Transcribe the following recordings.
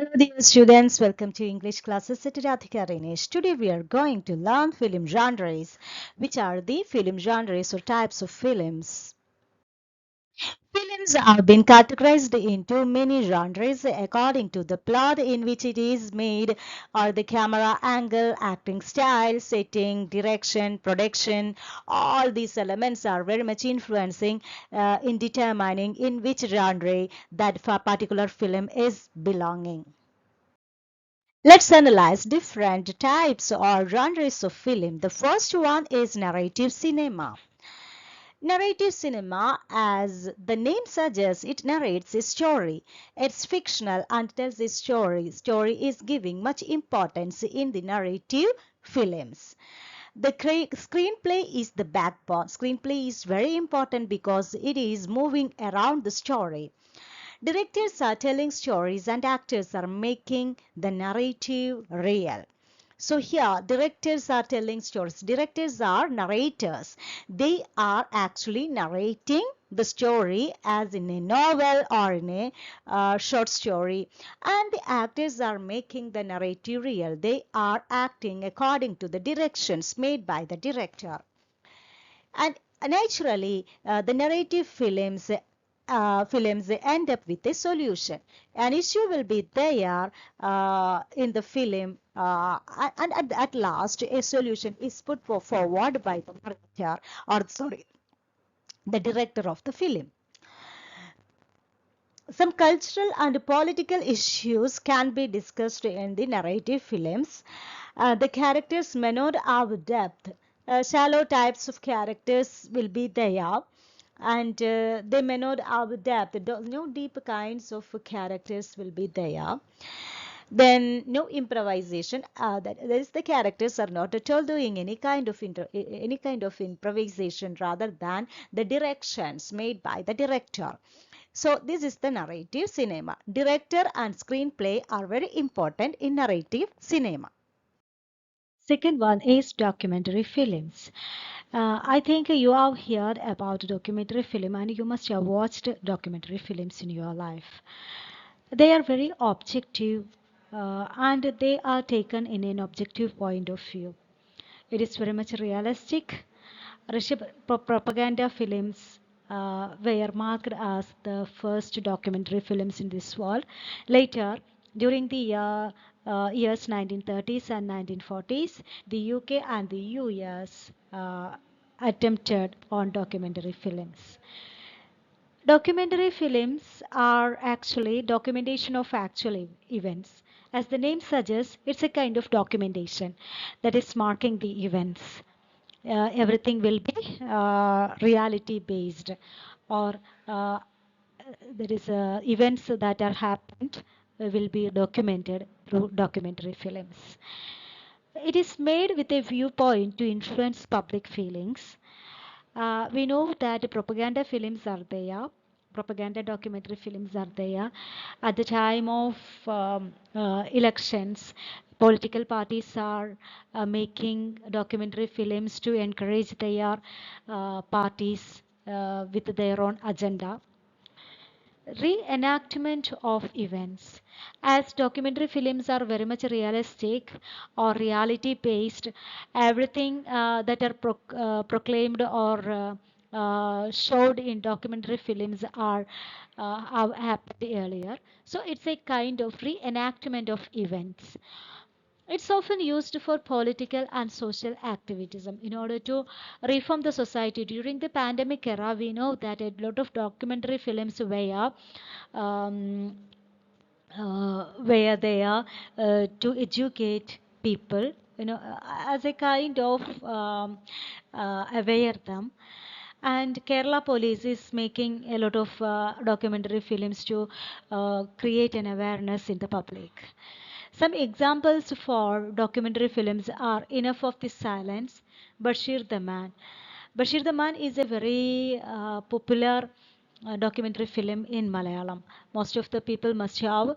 Hello, dear students. Welcome to English classes at Radhika Renish. Today we are going to learn film genres, which are the film genres or types of films. Films have been categorized into many genres according to the plot in which it is made, or the camera angle, acting style, setting, direction, production. All these elements are very much influencing in determining in which genre that particular film is belonging. Let's analyze different types or genres of film. The first one is narrative cinema. Narrative cinema, as the name suggests, it narrates a story. It's fictional and tells a story. Story is giving much importance in the narrative films. The screenplay is the backbone. Screenplay is very important because it is moving around the story. Directors are telling stories and actors are making the narrative real. So here, directors are telling stories. Directors are narrators. They are actually narrating the story as in a novel or in a short story. And the actors are making the narrative real. They are acting according to the directions made by the director. And naturally, the narrative films end up with a solution. An issue will be there in the film, and at last, a solution is put forward by the narrator, or sorry, the director of the film. Some cultural and political issues can be discussed in the narrative films. The characters may not have depth. Shallow types of characters will be there, and they may not have depth. No deep kinds of characters will be there. Then no improvisation. That is, the characters are not at all doing any kind of improvisation rather than the directions made by the director. So this is the narrative cinema. Director and screenplay are very important in narrative cinema. Second one is documentary films. I think you have heard about documentary film and you must have watched documentary films in your life. They are very objective and they are taken in an objective point of view. It is very much realistic. Propaganda films were marked as the first documentary films in this world. Later, during the years 1930s and 1940s, the UK and the US attempted on documentary films. Documentary films are actually documentation of actual events. As the name suggests, it's a kind of documentation that is marking the events. Everything will be reality based, or there is events that are happened will be documented through documentary films. It is made with a viewpoint to influence public feelings. We know that propaganda films are there, propaganda documentary films are there. At the time of elections, political parties are making documentary films to encourage their parties with their own agenda. Reenactment of events. As documentary films are very much realistic or reality based, everything that are proclaimed or showed in documentary films are have happened earlier. So it's a kind of reenactment of events. It's often used for political and social activism in order to reform the society. During the pandemic era, we know that a lot of documentary films um, were there to educate people, as a kind of aware them. And Kerala police is making a lot of documentary films to create an awareness in the public. Some examples for documentary films are Enough of the Silence, Bashir the Man. Bashir the Man is a very popular documentary film in Malayalam. Most of the people must have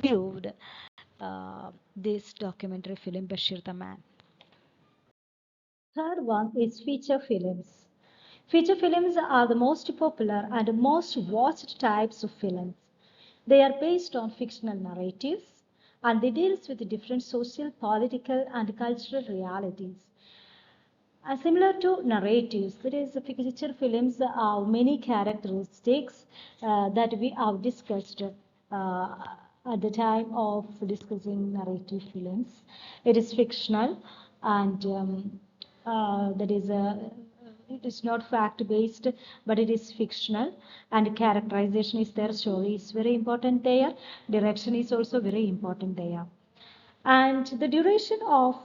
viewed this documentary film, Bashir the Man. Third one is feature films. Feature films are the most popular and most watched types of films. They are based on fictional narratives and they deals with different social, political and cultural realities. Similar to narratives, there is feature films have many characteristics that we have discussed at the time of discussing narrative films. It is fictional and that is it is not fact based, but it is fictional, and characterization is there, story is very important there, direction is also very important there. And the duration of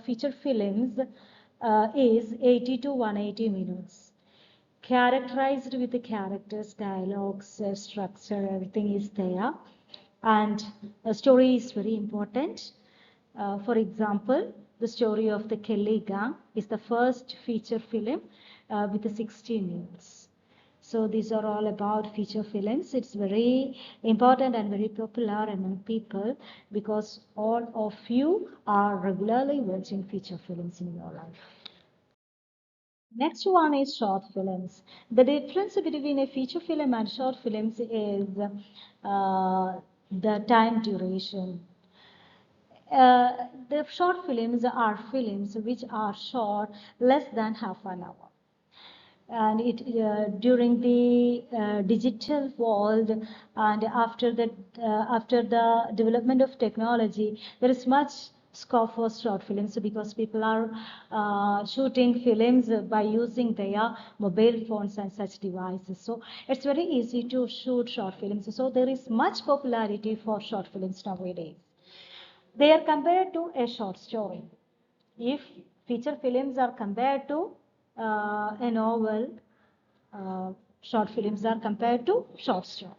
feature films is 80 to 180 minutes. Characterized with the characters, dialogues, structure, everything is there. And the story is very important. For example, the story of the Kelly Gang is the first feature film with the 16 minutes. So these are all about feature films. It's very important and very popular among people because all of you are regularly watching feature films in your life. Next one is short films. The difference between a feature film and short films is the time duration. The short films are films which are short less than half an hour, and it during the digital world and after the development of technology, there is much scope for short films because people are shooting films by using their mobile phones and such devices, so it's very easy to shoot short films, so there is much popularity for short films nowadays. They are compared to a short story. If feature films are compared to a novel, uh, short films are compared to short story.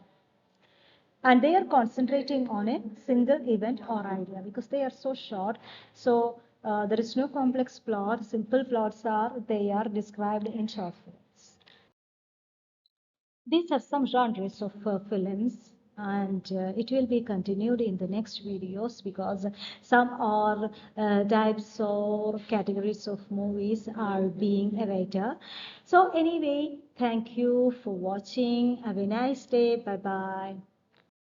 And they are concentrating on a single event or idea because they are so short. So there is no complex plot. Simple plots are they are described in short films. These are some genres of films, and it will be continued in the next videos because some are types or categories of movies are being later. So anyway, thank you for watching. Have a nice day. Bye bye.